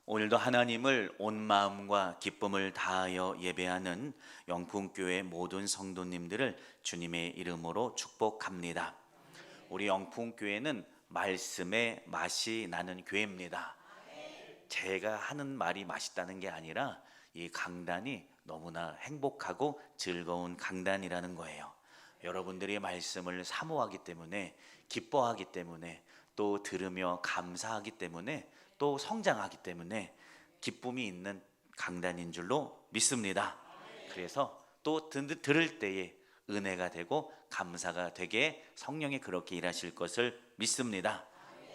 오늘도 하나님을 온 마음과 기쁨을 다하여 예배하는 영풍교회 모든 성도님들을 주님의 이름으로 축복합니다. 우리 영풍교회는 말씀의 맛이 나는 교회입니다. 제가 하는 말이 맛있다는 게 아니라 이 강단이 너무나 행복하고 즐거운 강단이라는 거예요. 여러분들이 말씀을 사모하기 때문에, 기뻐하기 때문에, 또 들으며 감사하기 때문에, 또 성장하기 때문에 기쁨이 있는 강단인 줄로 믿습니다. 그래서 또 들을 때에 은혜가 되고 감사가 되게 성령이 그렇게 일하실 것을 믿습니다.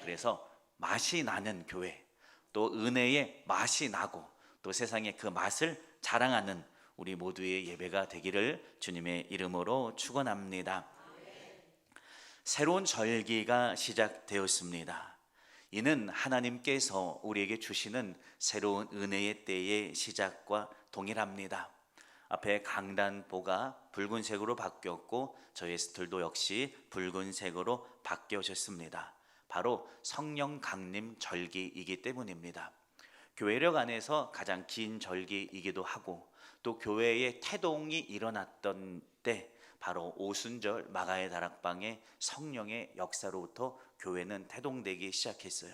그래서 맛이 나는 교회, 또 은혜의 맛이 나고 또 세상에 그 맛을 자랑하는 우리 모두의 예배가 되기를 주님의 이름으로 축원합니다. 새로운 절기가 시작되었습니다. 이는 하나님께서 우리에게 주시는 새로운 은혜의 때의 시작과 동일합니다. 앞에 강단보가 붉은색으로 바뀌었고 저의 스틀도 역시 붉은색으로 바뀌어졌습니다. 바로 성령 강림 절기이기 때문입니다. 교회력 안에서 가장 긴 절기이기도 하고, 또 교회의 태동이 일어났던 때 바로 오순절 마가의 다락방의 성령의 역사로부터 교회는 태동되기 시작했어요.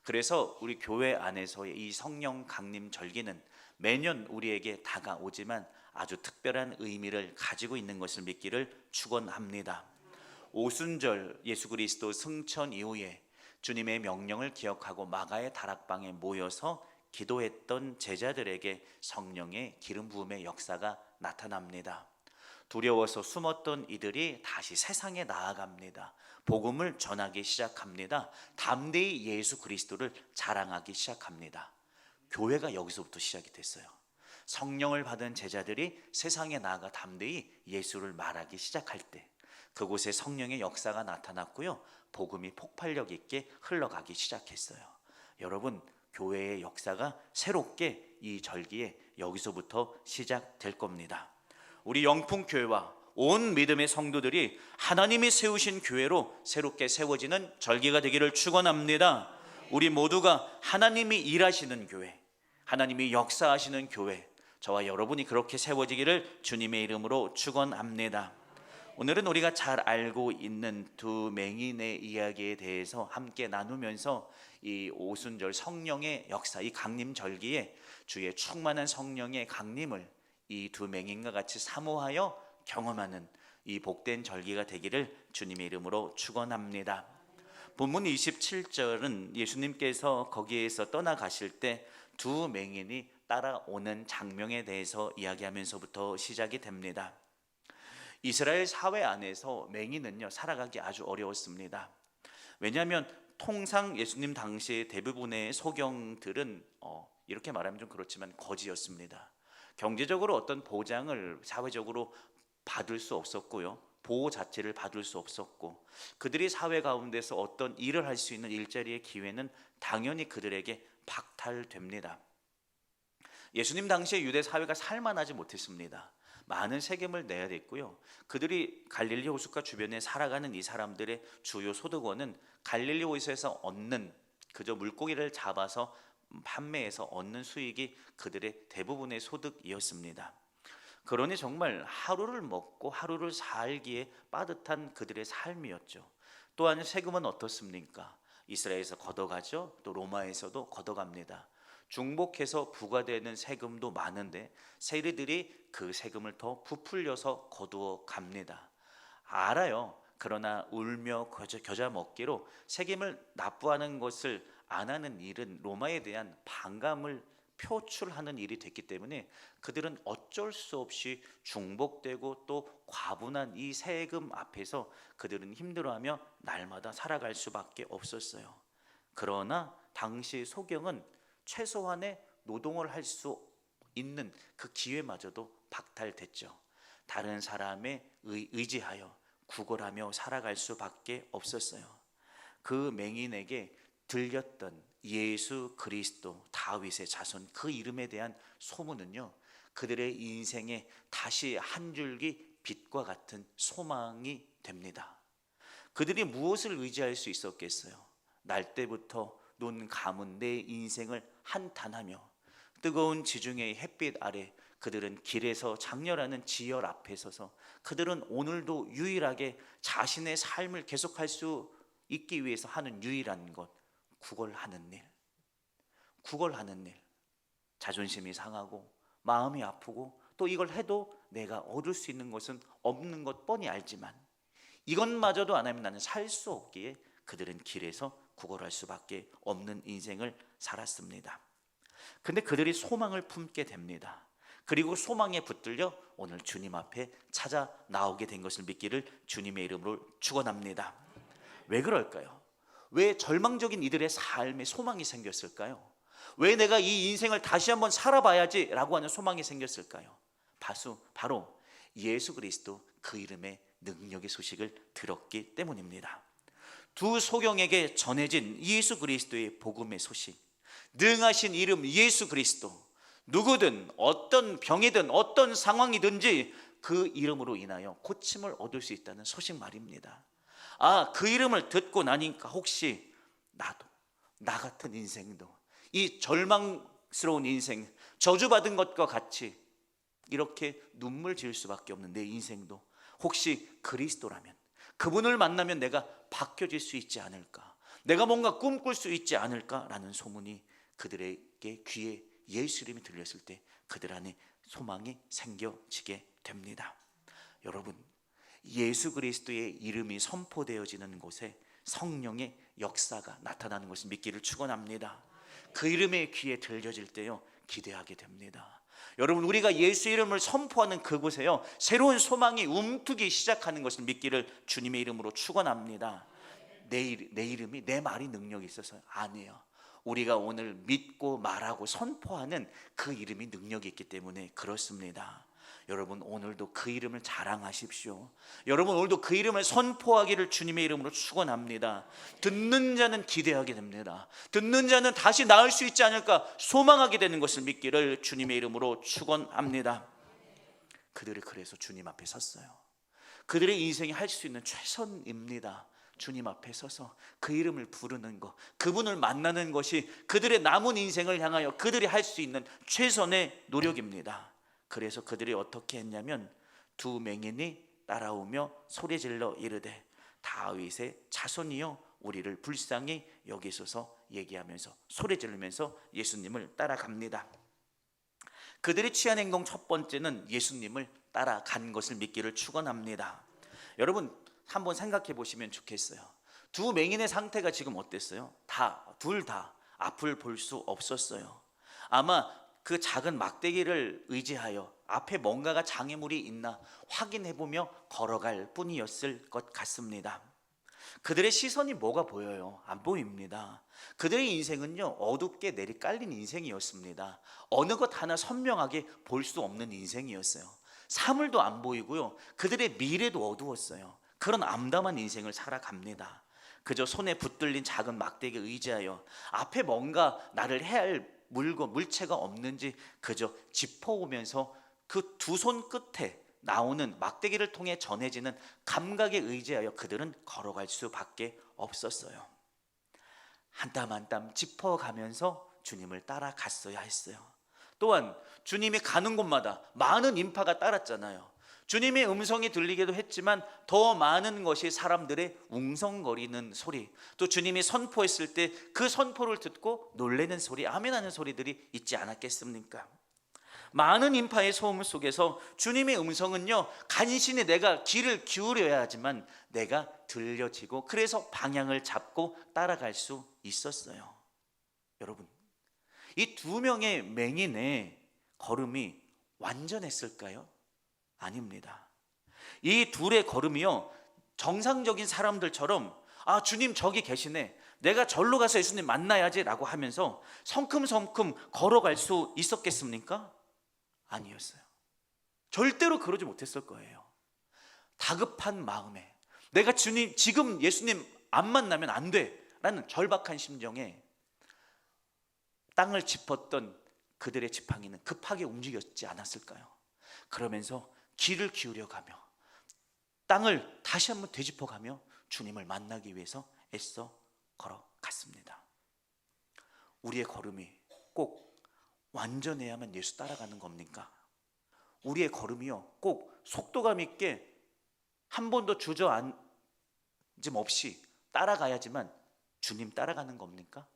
그래서 우리 교회 안에서의 이 성령 강림 절기는 매년 우리에게 다가오지만 아주 특별한 의미를 가지고 있는 것을 믿기를 축원합니다. 오순절 예수 그리스도 승천 이후에 주님의 명령을 기억하고 마가의 다락방에 모여서 기도했던 제자들에게 성령의 기름 부음의 역사가 나타납니다. 두려워서 숨었던 이들이 다시 세상에 나아갑니다. 복음을 전하기 시작합니다. 담대히 예수 그리스도를 자랑하기 시작합니다. 교회가 여기서부터 시작이 됐어요. 성령을 받은 제자들이 세상에 나아가 담대히 예수를 말하기 시작할 때 그곳에 성령의 역사가 나타났고요, 복음이 폭발력 있게 흘러가기 시작했어요. 여러분, 교회의 역사가 새롭게 이 절기에 여기서부터 시작될 겁니다. 우리 영풍교회와 온 믿음의 성도들이 하나님이 세우신 교회로 새롭게 세워지는 절기가 되기를 축원합니다. 우리 모두가 하나님이 일하시는 교회, 하나님이 역사하시는 교회, 저와 여러분이 그렇게 세워지기를 주님의 이름으로 축원합니다. 오늘은 우리가 잘 알고 있는 두 맹인의 이야기에 대해서 함께 나누면서 이 오순절 성령의 역사, 이 강림 절기에 주의 충만한 성령의 강림을 이 두 맹인과 같이 사모하여 경험하는 이 복된 절기가 되기를 주님의 이름으로 축원합니다. 본문 27절은 예수님께서 거기에서 떠나가실 때 두 맹인이 따라오는 장면에 대해서 이야기하면서부터 시작이 됩니다. 이스라엘 사회 안에서 맹인은요, 살아가기 아주 어려웠습니다. 왜냐하면 통상 예수님 당시의 대부분의 소경들은 이렇게 말하면 좀 그렇지만 거지였습니다. 경제적으로 어떤 보장을 사회적으로 받을 수 없었고요, 보호 자체를 받을 수 없었고, 그들이 사회 가운데서 어떤 일을 할 수 있는 일자리의 기회는 당연히 그들에게 박탈됩니다. 예수님 당시에 유대 사회가 살만하지 못했습니다. 많은 세금을 내야 됐고요, 그들이 갈릴리 호숫가 주변에 살아가는 이 사람들의 주요 소득원은 갈릴리 호수에서 얻는 그저 물고기를 잡아서 판매해서 얻는 수익이 그들의 대부분의 소득이었습니다. 그러니 정말 하루를 먹고 하루를 살기에 빠듯한 그들의 삶이었죠. 또한 세금은 어떻습니까? 이스라엘에서 걷어가죠. 또 로마에서도 걷어갑니다. 중복해서 부과되는 세금도 많은데 세리들이 그 세금을 더 부풀려서 거두어 갑니다. 알아요. 그러나 울며 겨자 먹기로 세금을 납부하는 것을 안 하는 일은 로마에 대한 반감을 표출하는 일이 됐기 때문에 그들은 어쩔 수 없이 중복되고 또 과분한 이 세금 앞에서 그들은 힘들어하며 날마다 살아갈 수밖에 없었어요. 그러나 당시 소경은 최소한의 노동을 할 수 있는 그 기회마저도 박탈됐죠. 다른 사람에 의지하여 구걸하며 살아갈 수밖에 없었어요. 그 맹인에게 들렸던 예수 그리스도 다윗의 자손, 그 이름에 대한 소문은요, 그들의 인생에 다시 한 줄기 빛과 같은 소망이 됩니다. 그들이 무엇을 의지할 수 있었겠어요? 날 때부터 눈 감은 내 인생을 한탄하며 뜨거운 지중해의 햇빛 아래 그들은 길에서 장렬하는 지열 앞에 서서 그들은 오늘도 유일하게 자신의 삶을 계속할 수 있기 위해서 하는 유일한 것, 구걸하는 일. 구걸하는 일. 자존심이 상하고 마음이 아프고 또 이걸 해도 내가 얻을 수 있는 것은 없는 것 뻔히 알지만 이것마저도 안 하면 나는 살 수 없기에 그들은 길에서 구걸할 수밖에 없는 인생을 살았습니다. 근데 그들이 소망을 품게 됩니다. 그리고 소망에 붙들려 오늘 주님 앞에 찾아 나오게 된 것을 믿기를 주님의 이름으로 축원합니다. 왜 그럴까요? 왜 절망적인 이들의 삶에 소망이 생겼을까요? 왜 내가 이 인생을 다시 한번 살아봐야지 라고 하는 소망이 생겼을까요? 바로 예수 그리스도 그 이름의 능력의 소식을 들었기 때문입니다. 두 소경에게 전해진 예수 그리스도의 복음의 소식, 능하신 이름 예수 그리스도, 누구든 어떤 병이든 어떤 상황이든지 그 이름으로 인하여 고침을 얻을 수 있다는 소식 말입니다. 그 이름을 듣고 나니까 혹시 나도, 나 같은 인생도, 이 절망스러운 인생, 저주받은 것과 같이 이렇게 눈물 지을 수밖에 없는 내 인생도 혹시 그리스도라면, 그분을 만나면 내가 바뀌어질 수 있지 않을까, 내가 뭔가 꿈꿀 수 있지 않을까라는 소문이 그들에게 귀에 예수 이름이 들렸을 때 그들 안에 소망이 생겨지게 됩니다. 여러분, 예수 그리스도의 이름이 선포되어지는 곳에 성령의 역사가 나타나는 것을 믿기를 축원합니다. 그 이름의 귀에 들려질 때요 기대하게 됩니다. 여러분, 우리가 예수 이름을 선포하는 그곳에요 새로운 소망이 움트기 시작하는 것을 믿기를 주님의 이름으로 축원합니다. 내 이름이, 내 말이 능력이 있어서 아니에요. 우리가 오늘 믿고 말하고 선포하는 그 이름이 능력이 있기 때문에 그렇습니다. 여러분, 오늘도 그 이름을 자랑하십시오. 여러분, 오늘도 그 이름을 선포하기를 주님의 이름으로 축원합니다. 듣는 자는 기대하게 됩니다. 듣는 자는 다시 나을 수 있지 않을까 소망하게 되는 것을 믿기를 주님의 이름으로 축원합니다. 그들이 그래서 주님 앞에 섰어요. 그들의 인생이 할 수 있는 최선입니다. 주님 앞에 서서 그 이름을 부르는 것, 그분을 만나는 것이 그들의 남은 인생을 향하여 그들이 할 수 있는 최선의 노력입니다. 그래서 그들이 어떻게 했냐면 두 맹인이 따라오며 소리질러 이르되 다윗의 자손이여 우리를 불쌍히 여기소서 얘기하면서 소리지르면서 예수님을 따라갑니다. 그들이 취한 행동 첫 번째는 예수님을 따라간 것을 믿기를 축원합니다. 여러분, 한번 생각해 보시면 좋겠어요. 두 맹인의 상태가 지금 어땠어요? 둘 다 앞을 볼 수 없었어요. 아마 그 작은 막대기를 의지하여 앞에 뭔가가 장애물이 있나 확인해 보며 걸어갈 뿐이었을 것 같습니다. 그들의 시선이 뭐가 보여요? 안 보입니다. 그들의 인생은요 어둡게 내리깔린 인생이었습니다. 어느 것 하나 선명하게 볼 수 없는 인생이었어요. 사물도 안 보이고요, 그들의 미래도 어두웠어요. 그런 암담한 인생을 살아갑니다. 그저 손에 붙들린 작은 막대기에 의지하여 앞에 뭔가 나를 해야 할 물체가 없는지 그저 짚어오면서 그 두 손 끝에 나오는 막대기를 통해 전해지는 감각에 의지하여 그들은 걸어갈 수밖에 없었어요. 한 땀 한 땀 짚어가면서 주님을 따라갔어야 했어요. 또한 주님이 가는 곳마다 많은 인파가 따랐잖아요. 주님의 음성이 들리기도 했지만 더 많은 것이 사람들의 웅성거리는 소리, 또 주님이 선포했을 때 그 선포를 듣고 놀라는 소리, 아멘하는 소리들이 있지 않았겠습니까? 많은 인파의 소음 속에서 주님의 음성은요 간신히 내가 귀를 기울여야 하지만 내가 들려지고 그래서 방향을 잡고 따라갈 수 있었어요. 여러분, 이 두 명의 맹인의 걸음이 완전했을까요? 아닙니다. 이 둘의 걸음이요 정상적인 사람들처럼 주님 저기 계시네, 내가 절로 가서 예수님 만나야지 라고 하면서 성큼성큼 걸어갈 수 있었겠습니까? 아니었어요. 절대로 그러지 못했을 거예요. 다급한 마음에 내가 주님 지금 예수님 안 만나면 안 돼 라는 절박한 심정에 땅을 짚었던 그들의 지팡이는 급하게 움직였지 않았을까요? 그러면서 귀를 기울여가며 땅을 다시 한번 되짚어가며 주님을 만나기 위해서 애써 걸어갔습니다. 우리의 걸음이 꼭 완전해야만 예수 따라가는 겁니까? 우리의 걸음이요 꼭 속도감 있게 한 번도 주저앉음 없이 따라가야지만 주님 따라가는 겁니까?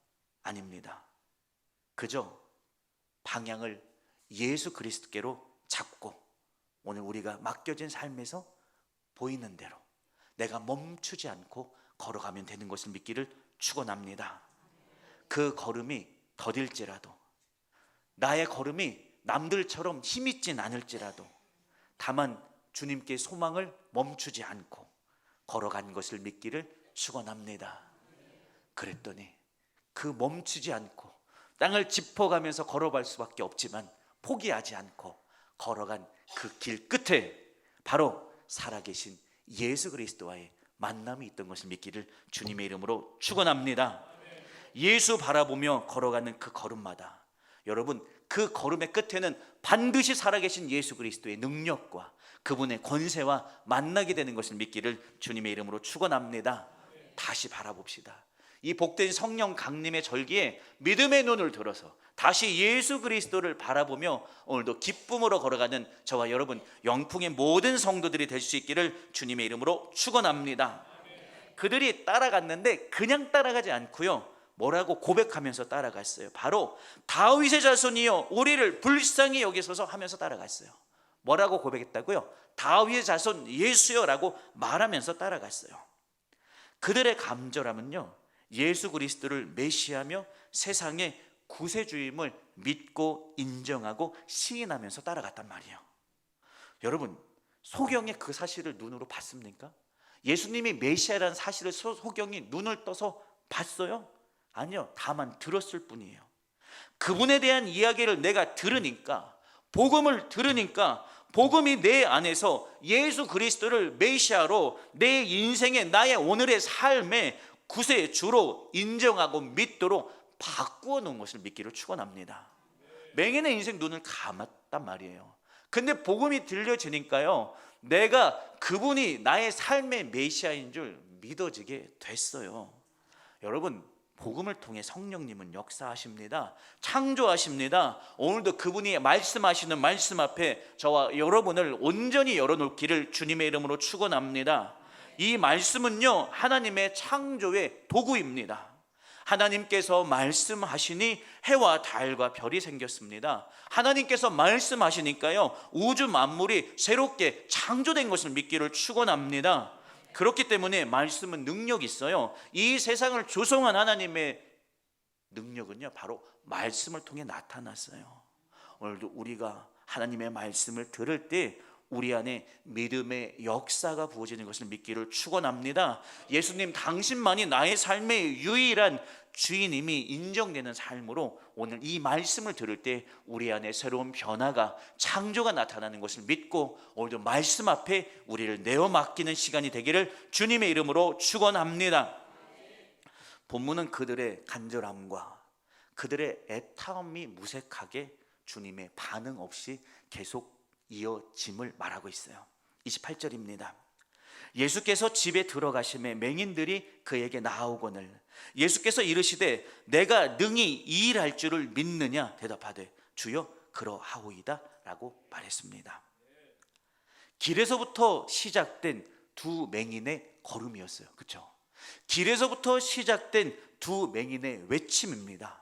아닙니다. 그저 방향을 예수 그리스도께로 잡고 오늘 우리가 맡겨진 삶에서 보이는 대로 내가 멈추지 않고 걸어가면 되는 것을 믿기를 축원합니다. 그 걸음이 더딜지라도, 나의 걸음이 남들처럼 힘있진 않을지라도 다만 주님께 소망을 멈추지 않고 걸어간 것을 믿기를 축원합니다. 그랬더니 그 멈추지 않고 땅을 짚어가면서 걸어갈 수밖에 없지만 포기하지 않고 걸어간 그 길 끝에 바로 살아계신 예수 그리스도와의 만남이 있던 것을 믿기를 주님의 이름으로 축원합니다. 예수 바라보며 걸어가는 그 걸음마다 여러분 그 걸음의 끝에는 반드시 살아계신 예수 그리스도의 능력과 그분의 권세와 만나게 되는 것을 믿기를 주님의 이름으로 축원합니다. 다시 바라봅시다. 이 복된 성령 강림의 절기에 믿음의 눈을 들어서 다시 예수 그리스도를 바라보며 오늘도 기쁨으로 걸어가는 저와 여러분 영풍의 모든 성도들이 될 수 있기를 주님의 이름으로 축원합니다. 그들이 따라갔는데 그냥 따라가지 않고요, 뭐라고 고백하면서 따라갔어요. 바로 다윗의 자손이여 우리를 불쌍히 여기소서 하면서 따라갔어요. 뭐라고 고백했다고요? 다윗의 자손 예수여 라고 말하면서 따라갔어요. 그들의 간절함은요, 예수 그리스도를 메시아며 세상의 구세주임을 믿고 인정하고 시인하면서 따라갔단 말이에요. 여러분 소경이 그 사실을 눈으로 봤습니까? 예수님이 메시아라는 사실을 소경이 눈을 떠서 봤어요? 아니요, 다만 들었을 뿐이에요. 그분에 대한 이야기를 내가 들으니까, 복음을 들으니까 복음이 내 안에서 예수 그리스도를 메시아로 내 인생의 나의 오늘의 삶의 구세주로 인정하고 믿도록 바꾸어 놓은 것을 믿기를 축원합니다. 맹인의 인생 눈을 감았단 말이에요. 근데 복음이 들려지니까요, 내가 그분이 나의 삶의 메시아인 줄 믿어지게 됐어요. 여러분 복음을 통해 성령님은 역사하십니다. 창조하십니다. 오늘도 그분이 말씀하시는 말씀 앞에 저와 여러분을 온전히 열어놓기를 주님의 이름으로 축원합니다. 이 말씀은요 하나님의 창조의 도구입니다. 하나님께서 말씀하시니 해와 달과 별이 생겼습니다. 하나님께서 말씀하시니까요 우주 만물이 새롭게 창조된 것을 믿기를 축원합니다. 그렇기 때문에 말씀은 능력이 있어요. 이 세상을 조성한 하나님의 능력은요 바로 말씀을 통해 나타났어요. 오늘도 우리가 하나님의 말씀을 들을 때 우리 안에 믿음의 역사가 부어지는 것을 믿기를 축원합니다. 예수님 당신만이 나의 삶의 유일한 주인임이 인정되는 삶으로 오늘 이 말씀을 들을 때 우리 안에 새로운 변화가 창조가 나타나는 것을 믿고 오늘도 말씀 앞에 우리를 내어 맡기는 시간이 되기를 주님의 이름으로 축원합니다. 본문은 그들의 간절함과 그들의 애타움이 무색하게 주님의 반응 없이 계속 이어짐을 말하고 있어요. 28절입니다. 예수께서 집에 들어가심에 맹인들이 그에게 나아오거늘 예수께서 이르시되 내가 능히 이 일할 줄을 믿느냐 대답하되 주여 그러하오이다 라고 말했습니다. 길에서부터 시작된 두 맹인의 걸음이었어요. 그렇죠? 길에서부터 시작된 두 맹인의 외침입니다.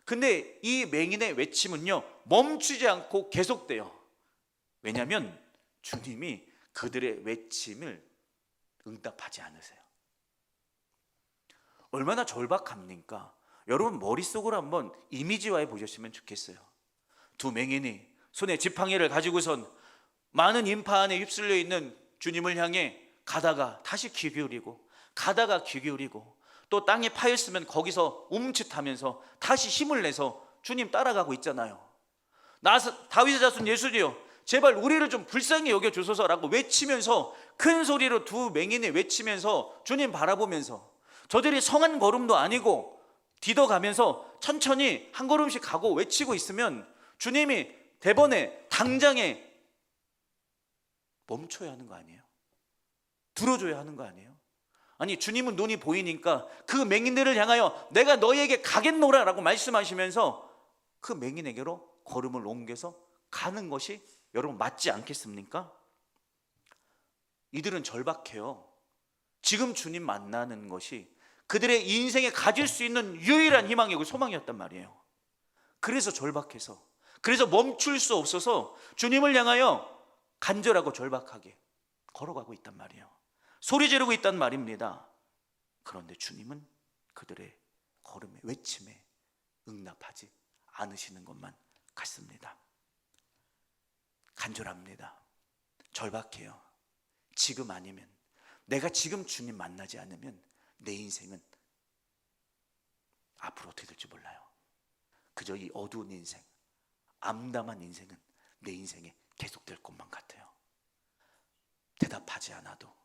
근데 이 맹인의 외침은요 멈추지 않고 계속돼요. 왜냐하면 주님이 그들의 외침을 응답하지 않으세요. 얼마나 절박합니까? 여러분 머릿속으로 한번 이미지화해 보셨으면 좋겠어요. 두 맹인이 손에 지팡이를 가지고선 많은 인파 안에 휩쓸려 있는 주님을 향해 가다가 다시 귀 기울이고 가다가 귀 기울이고 또 땅에 파였으면 거기서 움츠타면서 다시 힘을 내서 주님 따라가고 있잖아요. 다윗의 자손 예수님이여 제발 우리를 좀 불쌍히 여겨주소서라고 외치면서 큰 소리로 두 맹인이 외치면서 주님 바라보면서 저들이 성한 걸음도 아니고 디뎌가면서 천천히 한 걸음씩 가고 외치고 있으면 주님이 대번에 당장에 멈춰야 하는 거 아니에요? 들어줘야 하는 거 아니에요? 아니 주님은 눈이 보이니까 그 맹인들을 향하여 내가 너희에게 가겠노라 라고 말씀하시면서 그 맹인에게로 걸음을 옮겨서 가는 것이 여러분 맞지 않겠습니까? 이들은 절박해요. 지금 주님 만나는 것이 그들의 인생에 가질 수 있는 유일한 희망이고 소망이었단 말이에요. 그래서 절박해서, 그래서 멈출 수 없어서 주님을 향하여 간절하고 절박하게 걸어가고 있단 말이에요. 소리 지르고 있단 말입니다. 그런데 주님은 그들의 걸음에, 외침에 응답하지 않으시는 것만 같습니다. 간절합니다. 절박해요. 지금 아니면, 내가 지금 주님 만나지 않으면 내 인생은 앞으로 어떻게 될지 몰라요. 그저 이 어두운 인생, 암담한 인생은 내 인생에 계속될 것만 같아요. 대답하지 않아도,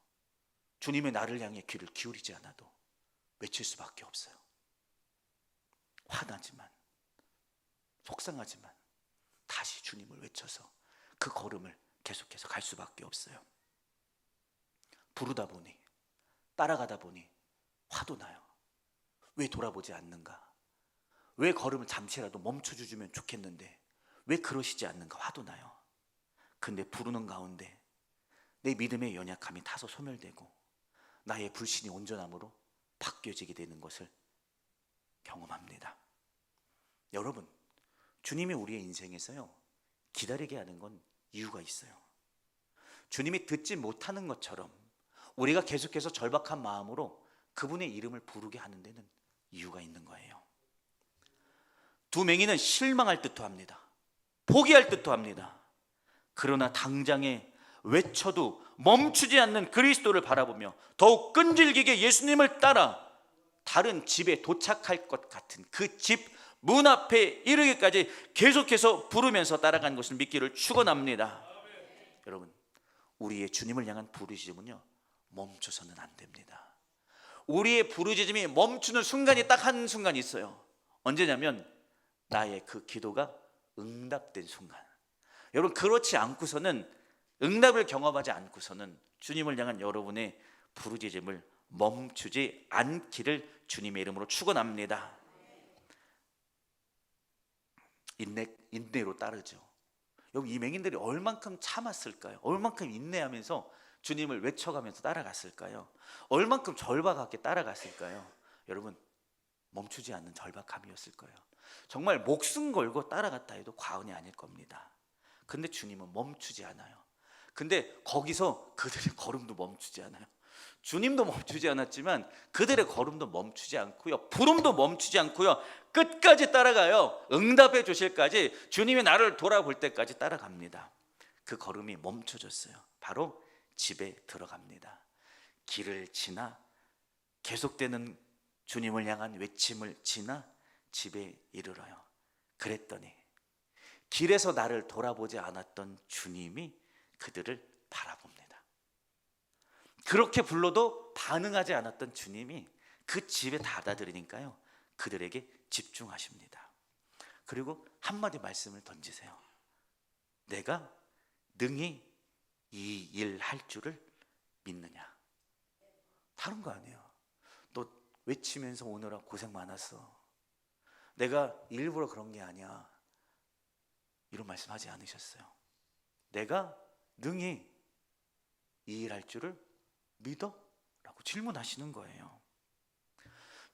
주님의 나를 향해 귀를 기울이지 않아도 외칠 수밖에 없어요. 화나지만, 속상하지만 다시 주님을 외쳐서 그 걸음을 계속해서 갈 수밖에 없어요. 부르다 보니, 따라가다 보니 화도 나요. 왜 돌아보지 않는가? 왜 걸음을 잠시라도 멈춰주면 좋겠는데 왜 그러시지 않는가? 화도 나요. 근데 부르는 가운데 내 믿음의 연약함이 타서 소멸되고 나의 불신이 온전함으로 바뀌어지게 되는 것을 경험합니다. 여러분, 주님이 우리의 인생에서요, 기다리게 하는 건 이유가 있어요. 주님이 듣지 못하는 것처럼 우리가 계속해서 절박한 마음으로 그분의 이름을 부르게 하는 데는 이유가 있는 거예요. 두 맹인은 실망할 듯도 합니다. 포기할 듯도 합니다. 그러나 당장에 외쳐도 멈추지 않는 그리스도를 바라보며 더욱 끈질기게 예수님을 따라 다른 집에 도착할 것 같은 그 집 문 앞에 이르기까지 계속해서 부르면서 따라간 것을 믿기를 축원합니다. 여러분, 우리의 주님을 향한 부르짖음은요, 멈춰서는 안 됩니다. 우리의 부르짖음이 멈추는 순간이 딱 한 순간이 있어요. 언제냐면 나의 그 기도가 응답된 순간. 여러분, 그렇지 않고서는, 응답을 경험하지 않고서는 주님을 향한 여러분의 부르짖음을 멈추지 않기를 주님의 이름으로 축원합니다. 인내로 따르죠. 여러분, 이 맹인들이 얼만큼 참았을까요? 얼만큼 인내하면서 주님을 외쳐가면서 따라갔을까요? 얼만큼 절박하게 따라갔을까요? 여러분, 멈추지 않는 절박함이었을 거예요. 정말 목숨 걸고 따라갔다 해도 과언이 아닐 겁니다. 근데 주님은 멈추지 않아요. 근데 거기서 그들의 걸음도 멈추지 않아요. 주님도 멈추지 않았지만 그들의 걸음도 멈추지 않고요, 부름도 멈추지 않고요, 끝까지 따라가요. 응답해 주실까지, 주님이 나를 돌아볼 때까지 따라갑니다. 그 걸음이 멈춰졌어요. 바로 집에 들어갑니다. 길을 지나, 계속되는 주님을 향한 외침을 지나 집에 이르러요. 그랬더니 길에서 나를 돌아보지 않았던 주님이 그들을 바라봅니다. 그렇게 불러도 반응하지 않았던 주님이 그 집에 닫아들이니까요, 그들에게 집중하십니다. 그리고 한마디 말씀을 던지세요. 내가 능히 이 일 할 줄을 믿느냐? 다른 거 아니에요. 너 외치면서 오느라 고생 많았어. 내가 일부러 그런 게 아니야. 이런 말씀하지 않으셨어요. 내가 능히 이 일 할 줄을 믿어? 라고 질문하시는 거예요.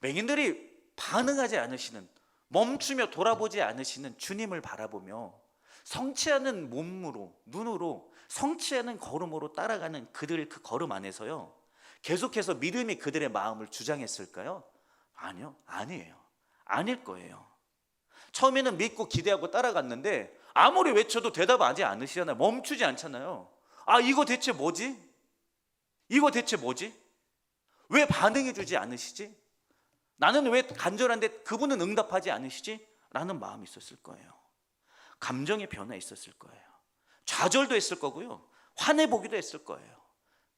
맹인들이 반응하지 않으시는, 멈추며 돌아보지 않으시는 주님을 바라보며 성취하는 몸으로, 눈으로, 성취하는 걸음으로 따라가는 그들 그 걸음 안에서요, 계속해서 믿음이 그들의 마음을 주장했을까요? 아니요, 아니에요. 아닐 거예요. 처음에는 믿고 기대하고 따라갔는데 아무리 외쳐도 대답하지 않으시잖아요. 멈추지 않잖아요. 아, 이거 대체 뭐지? 이거 대체 뭐지? 왜 반응해 주지 않으시지? 나는 왜 간절한데 그분은 응답하지 않으시지? 라는 마음이 있었을 거예요. 감정의 변화 있었을 거예요. 좌절도 했을 거고요, 화내보기도 했을 거예요.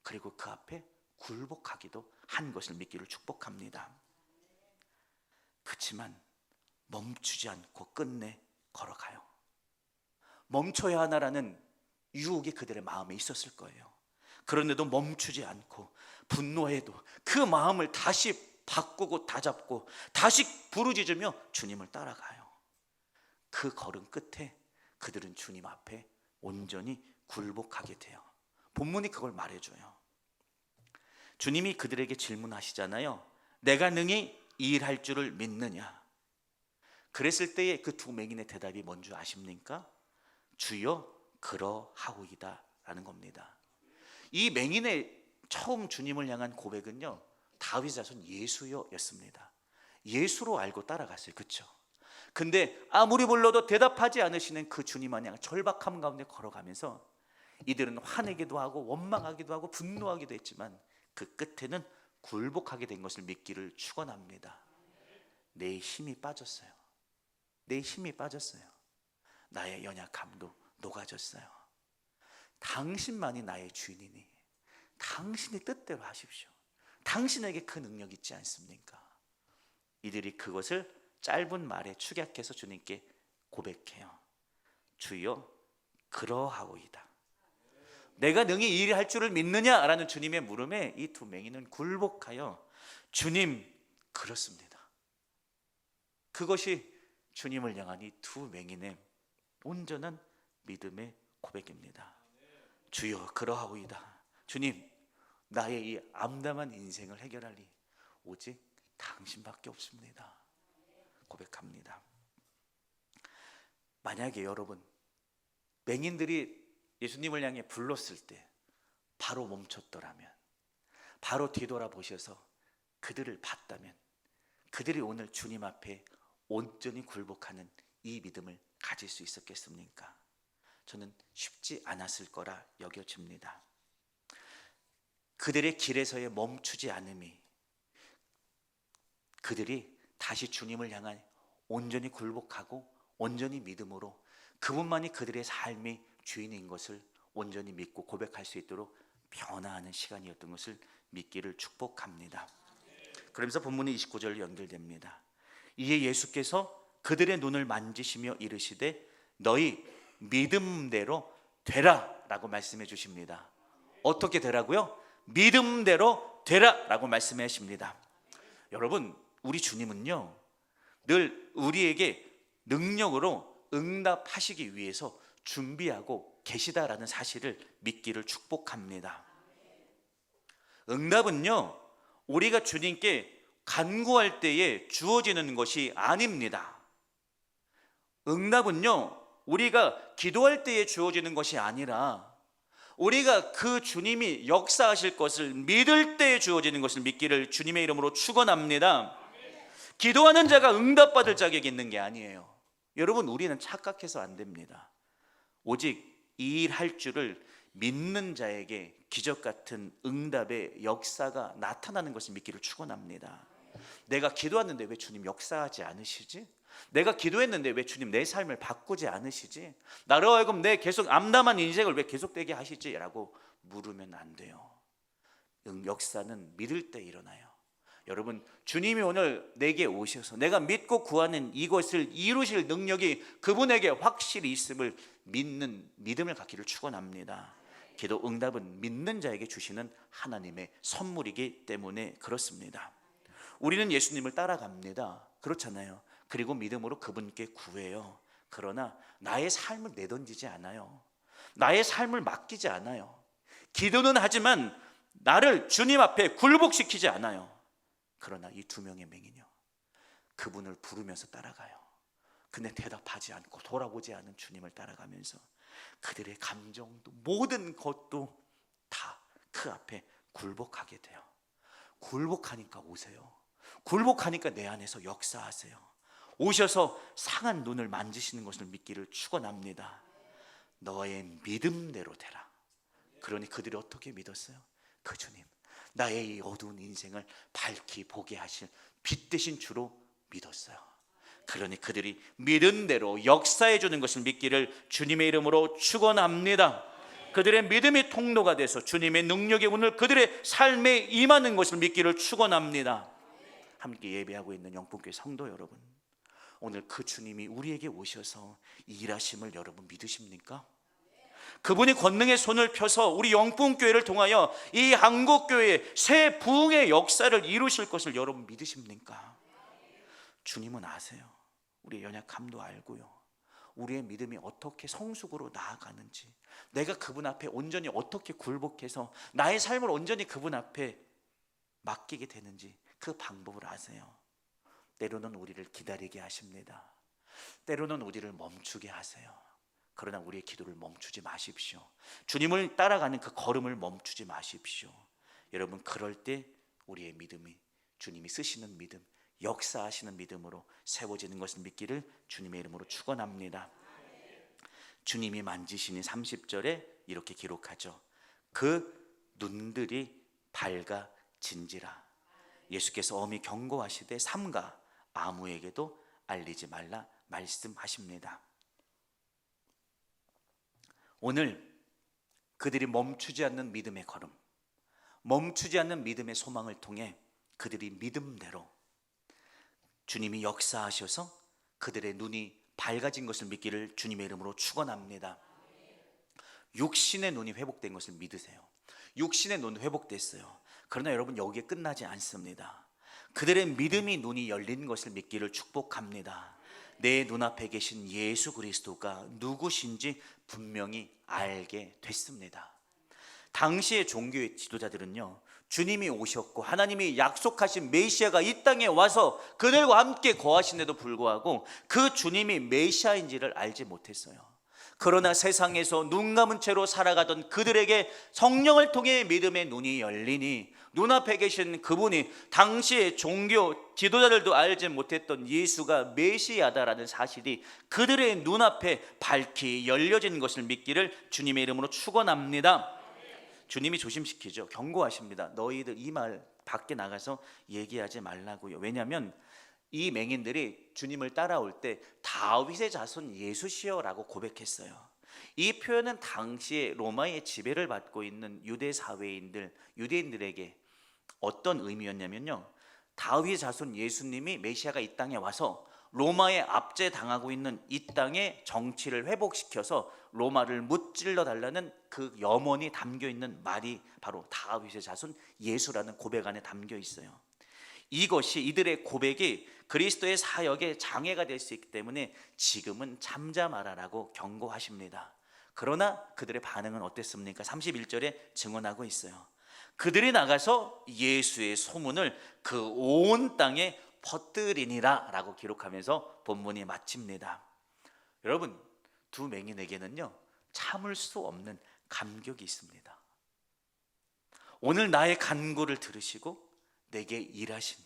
그리고 그 앞에 굴복하기도 한 것을 믿기를 축복합니다. 그렇지만 멈추지 않고 끝내 걸어가요. 멈춰야 하나라는 유혹이 그들의 마음에 있었을 거예요. 그런데도 멈추지 않고 분노해도 그 마음을 다시 바꾸고 다잡고 다시 부르짖으며 주님을 따라가요. 그 걸음 끝에 그들은 주님 앞에 온전히 굴복하게 돼요. 본문이 그걸 말해줘요. 주님이 그들에게 질문하시잖아요. 내가 능히 이 일할 줄을 믿느냐? 그랬을 때에 그 두 맹인의 대답이 뭔지 아십니까? 주여 그러하오이다 라는 겁니다. 이 맹인의 처음 주님을 향한 고백은요, 다윗 자손 예수여 였습니다. 예수로 알고 따라갔어요. 그렇죠? 근데 아무리 불러도 대답하지 않으시는 그 주님을 향한 절박함 가운데 걸어가면서 이들은 화내기도 하고 원망하기도 하고 분노하기도 했지만 그 끝에는 굴복하게 된 것을 믿기를 축원합니다. 내 힘이 빠졌어요. 내 힘이 빠졌어요. 나의 연약함도 녹아졌어요. 당신만이 나의 주인이니 당신의 뜻대로 하십시오. 당신에게 그 능력이 있지 않습니까? 이들이 그것을 짧은 말에 축약해서 주님께 고백해요. 주여 그러하오이다. 내가 능히 이 일을 할 줄을 믿느냐라는 주님의 물음에 이 두 맹인은 굴복하여 주님 그렇습니다. 그것이 주님을 향한 이 두 맹인의 온전한 믿음의 고백입니다. 주여 그러하오이다. 주님, 나의 이 암담한 인생을 해결하리 오직 당신밖에 없습니다. 고백합니다. 만약에 여러분 맹인들이 예수님을 향해 불렀을 때 바로 멈췄더라면, 바로 뒤돌아보셔서 그들을 봤다면, 그들이 오늘 주님 앞에 온전히 굴복하는 이 믿음을 가질 수 있었겠습니까? 저는 쉽지 않았을 거라 여겨집니다. 그들의 길에서의 멈추지 않음이 그들이 다시 주님을 향한 온전히 굴복하고 온전히 믿음으로 그분만이 그들의 삶의 주인인 것을 온전히 믿고 고백할 수 있도록 변화하는 시간이었던 것을 믿기를 축복합니다. 그러면서 본문이 29절 연결됩니다. 이에 예수께서 그들의 눈을 만지시며 이르시되 너희 믿음대로 되라 라고 말씀해 주십니다. 어떻게 되라고요? 믿음대로 되라 라고 말씀해 주십니다. 여러분, 우리 주님은요 늘 우리에게 능력으로 응답하시기 위해서 준비하고 계시다라는 사실을 믿기를 축복합니다. 응답은요 우리가 주님께 간구할 때에 주어지는 것이 아닙니다. 응답은요 우리가 기도할 때에 주어지는 것이 아니라 우리가 그 주님이 역사하실 것을 믿을 때에 주어지는 것을 믿기를 주님의 이름으로 축원합니다. 기도하는 자가 응답받을 자격이 있는 게 아니에요. 여러분, 우리는 착각해서 안 됩니다. 오직 이 일 할 줄을 믿는 자에게 기적 같은 응답의 역사가 나타나는 것을 믿기를 축원합니다. 내가 기도했는데 왜 주님 역사하지 않으시지? 내가 기도했는데 왜 주님 내 삶을 바꾸지 않으시지? 나로 하여금 내 계속 암담한 인생을 왜 계속되게 하시지? 라고 물으면 안 돼요. 역사는 믿을 때 일어나요. 여러분, 주님이 오늘 내게 오셔서 내가 믿고 구하는 이것을 이루실 능력이 그분에게 확실히 있음을 믿는 믿음을 갖기를 축원합니다. 기도 응답은 믿는 자에게 주시는 하나님의 선물이기 때문에 그렇습니다. 우리는 예수님을 따라갑니다. 그렇잖아요. 그리고 믿음으로 그분께 구해요. 그러나 나의 삶을 내던지지 않아요. 나의 삶을 맡기지 않아요. 기도는 하지만 나를 주님 앞에 굴복시키지 않아요. 그러나 이 두 명의 맹인이요 그분을 부르면서 따라가요. 근데 대답하지 않고 돌아보지 않은 주님을 따라가면서 그들의 감정도 모든 것도 다 그 앞에 굴복하게 돼요. 굴복하니까 오세요. 굴복하니까 내 안에서 역사하세요. 오셔서 상한 눈을 만지시는 것을 믿기를 축원합니다. 너의 믿음대로 되라. 그러니 그들이 어떻게 믿었어요? 그 주님, 나의 이 어두운 인생을 밝히 보게 하실 빛 되신 주로 믿었어요. 그러니 그들이 믿은 대로 역사해 주는 것을 믿기를 주님의 이름으로 축원합니다. 그들의 믿음이 통로가 돼서 주님의 능력이 오늘 그들의 삶에 임하는 것을 믿기를 축원합니다. 함께 예배하고 있는 영풍교회 성도 여러분, 오늘 그 주님이 우리에게 오셔서 일하심을 여러분 믿으십니까? 그분이 권능의 손을 펴서 우리 영풍교회를 통하여 이 한국교회의 새 부흥의 역사를 이루실 것을 여러분 믿으십니까? 주님은 아세요. 우리의 연약함도 알고요, 우리의 믿음이 어떻게 성숙으로 나아가는지, 내가 그분 앞에 온전히 어떻게 굴복해서 나의 삶을 온전히 그분 앞에 맡기게 되는지 그 방법을 아세요. 때로는 우리를 기다리게 하십니다. 때로는 우리를 멈추게 하세요. 그러나 우리의 기도를 멈추지 마십시오. 주님을 따라가는 그 걸음을 멈추지 마십시오. 여러분, 그럴 때 우리의 믿음이 주님이 쓰시는 믿음, 역사하시는 믿음으로 세워지는 것을 믿기를 주님의 이름으로 축원합니다. 주님이 만지시니 30절에 이렇게 기록하죠. 그 눈들이 밝아진지라. 예수께서 엄히 경고하시되 삼가 아무에게도 알리지 말라 말씀하십니다. 오늘 그들이 멈추지 않는 믿음의 걸음, 멈추지 않는 믿음의 소망을 통해 그들이 믿음대로 주님이 역사하셔서 그들의 눈이 밝아진 것을 믿기를 주님의 이름으로 축원합니다. 육신의 눈이 회복된 것을 믿으세요. 육신의 눈 회복됐어요. 그러나 여러분, 여기에 끝나지 않습니다. 그들의 믿음이 눈이 열린 것을 믿기를 축복합니다. 내 눈앞에 계신 예수 그리스도가 누구신지 분명히 알게 됐습니다. 당시의 종교의 지도자들은요, 주님이 오셨고 하나님이 약속하신 메시아가 이 땅에 와서 그들과 함께 거하신데도 불구하고 그 주님이 메시아인지를 알지 못했어요. 그러나 세상에서 눈 감은 채로 살아가던 그들에게 성령을 통해 믿음의 눈이 열리니 눈앞에 계신 그분이 당시의 종교 지도자들도 알지 못했던 예수가 메시아다라는 사실이 그들의 눈앞에 밝히 열려진 것을 믿기를 주님의 이름으로 축원합니다. 주님이 조심시키죠. 경고하십니다. 너희들 이 말 밖에 나가서 얘기하지 말라고요. 왜냐하면 이 맹인들이 주님을 따라올 때 다윗의 자손 예수시여라고 고백했어요. 이 표현은 당시에 로마의 지배를 받고 있는 유대 사회인들, 유대인들에게 어떤 의미였냐면요, 다윗의 자손 예수님이 메시아가 이 땅에 와서 로마에 압제당하고 있는 이 땅의 정치를 회복시켜서 로마를 무찔러 달라는 그 염원이 담겨 있는 말이 바로 다윗의 자손 예수라는 고백 안에 담겨 있어요. 이것이, 이들의 고백이 그리스도의 사역에 장애가 될 수 있기 때문에 지금은 잠잠하라라고 경고하십니다. 그러나 그들의 반응은 어땠습니까? 31절에 증언하고 있어요. 그들이 나가서 예수의 소문을 그 온 땅에 퍼뜨리니라 라고 기록하면서 본문이 마칩니다. 여러분, 두 맹인에게는요, 참을 수 없는 감격이 있습니다. 오늘 나의 간구를 들으시고 내게 일하신,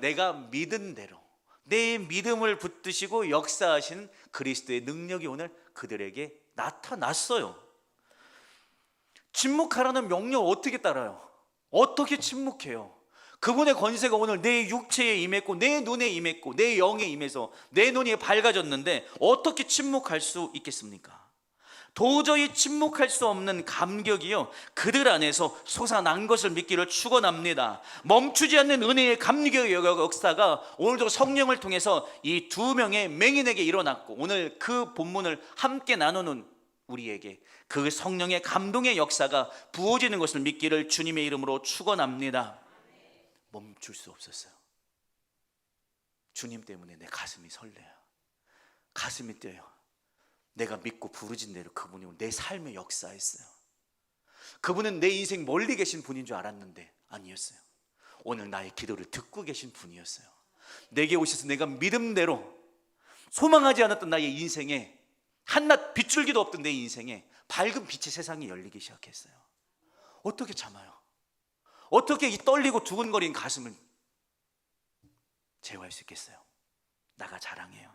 내가 믿은 대로 내 믿음을 붙드시고 역사하신 그리스도의 능력이 오늘 그들에게 나타났어요. 침묵하라는 명령 어떻게 따라요? 어떻게 침묵해요? 그분의 권세가 오늘 내 육체에 임했고 내 눈에 임했고 내 영에 임해서 내 눈이 밝아졌는데 어떻게 침묵할 수 있겠습니까? 도저히 침묵할 수 없는 감격이요, 그들 안에서 솟아난 것을 믿기를 축원합니다. 멈추지 않는 은혜의 감격의 역사가 오늘도 성령을 통해서 이 두 명의 맹인에게 일어났고, 오늘 그 본문을 함께 나누는 우리에게 그 성령의 감동의 역사가 부어지는 것을 믿기를 주님의 이름으로 축원합니다. 멈출 수 없었어요. 주님 때문에 내 가슴이 설레요. 가슴이 뛰어요. 내가 믿고 부르진 대로 그분이 내 삶에 역사했어요. 그분은 내 인생 멀리 계신 분인 줄 알았는데 아니었어요. 오늘 나의 기도를 듣고 계신 분이었어요. 내게 오셔서 내가 믿음대로 소망하지 않았던 나의 인생에, 한낱 빗줄기도 없던 내 인생에 밝은 빛의 세상이 열리기 시작했어요. 어떻게 참아요? 어떻게 이 떨리고 두근거린 가슴을 제어할 수 있겠어요? 나가 자랑해요.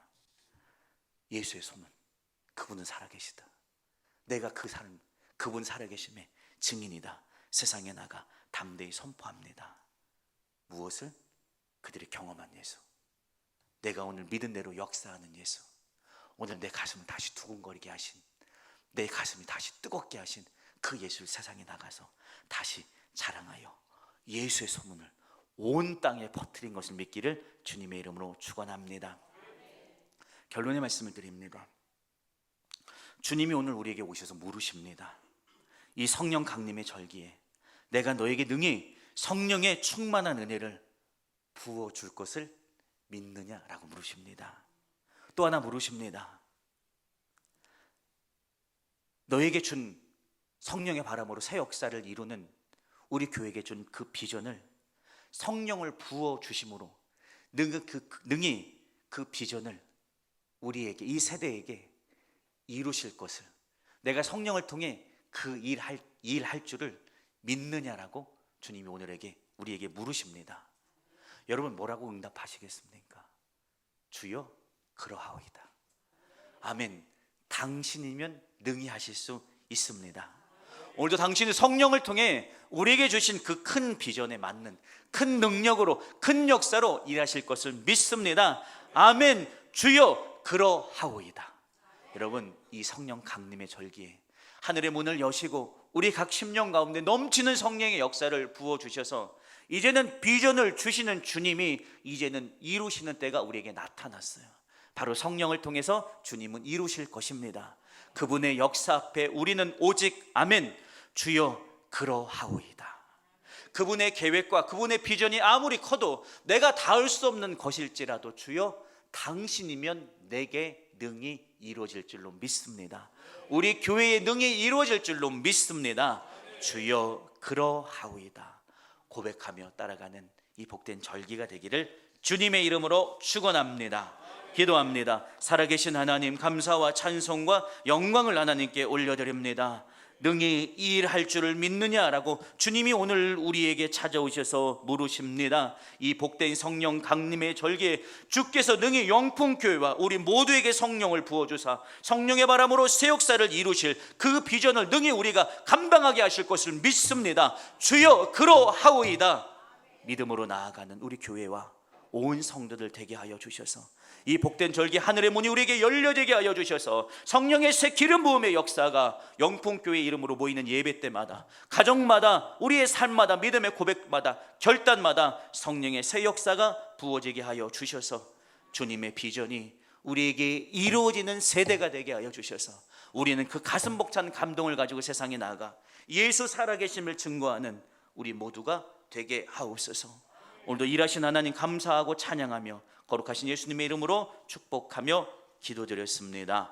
예수의 소문, 그분은 살아계시다. 내가 그분 살아계심의 증인이다. 세상에 나가 담대히 선포합니다. 무엇을? 그들이 경험한 예수, 내가 오늘 믿은 대로 역사하는 예수, 오늘 내 가슴을 다시 두근거리게 하신, 내 가슴이 다시 뜨겁게 하신 그 예수를 세상에 나가서 다시 자랑하여 예수의 소문을 온 땅에 퍼뜨린 것을 믿기를 주님의 이름으로 축원합니다. 결론의 말씀을 드립니다. 주님이 오늘 우리에게 오셔서 물으십니다. 이 성령 강림의 절기에 내가 너에게 능히 성령의 충만한 은혜를 부어줄 것을 믿느냐라고 물으십니다. 또 하나 물으십니다. 너에게 준 성령의 바람으로 새 역사를 이루는 우리 교회에게 준 그 비전을 성령을 부어주심으로 능히 그 비전을 우리에게, 이 세대에게 이루실 것을, 내가 성령을 통해 그 일할 줄을 믿느냐라고 주님이 오늘에게 우리에게 물으십니다. 여러분 뭐라고 응답하시겠습니까? 주여 그러하오이다. 아멘. 당신이면 능히 하실 수 있습니다. 오늘도 당신이 성령을 통해 우리에게 주신 그 큰 비전에 맞는 큰 능력으로, 큰 역사로 일하실 것을 믿습니다. 아멘. 주여 그러하오이다. 여러분, 이 성령 강림의 절기에 하늘의 문을 여시고 우리 각 심령 가운데 넘치는 성령의 역사를 부어주셔서 이제는 비전을 주시는 주님이 이제는 이루시는 때가 우리에게 나타났어요. 바로 성령을 통해서 주님은 이루실 것입니다. 그분의 역사 앞에 우리는 오직 아멘, 주여 그러하오이다. 그분의 계획과 그분의 비전이 아무리 커도 내가 닿을 수 없는 것일지라도 주여 당신이면 내게 능히 이루어질 줄로 믿습니다. 우리 교회에 능히 이루어질 줄로 믿습니다. 주여 그러하오이다 고백하며 따라가는 이 복된 절기가 되기를 주님의 이름으로 축원합니다. 기도합니다. 살아계신 하나님, 감사와 찬송과 영광을 하나님께 올려드립니다. 능히 이 일할 줄을 믿느냐라고 주님이 오늘 우리에게 찾아오셔서 물으십니다. 이 복된 성령 강림의 절기에 주께서 능히 영풍교회와 우리 모두에게 성령을 부어주사 성령의 바람으로 새 역사를 이루실 그 비전을 능히 우리가 감당하게 하실 것을 믿습니다. 주여 그러하오이다. 믿음으로 나아가는 우리 교회와 온 성도들 되게 하여 주셔서 이 복된 절기 하늘의 문이 우리에게 열려지게 하여 주셔서 성령의 새 기름 부음의 역사가 영풍교회 이름으로 모이는 예배 때마다, 가정마다, 우리의 삶마다, 믿음의 고백마다, 결단마다 성령의 새 역사가 부어지게 하여 주셔서 주님의 비전이 우리에게 이루어지는 세대가 되게 하여 주셔서 우리는 그 가슴 벅찬 감동을 가지고 세상에 나아가 예수 살아계심을 증거하는 우리 모두가 되게 하옵소서. 오늘도 일하신 하나님 감사하고 찬양하며 거룩하신 예수님의 이름으로 축복하며 기도드렸습니다.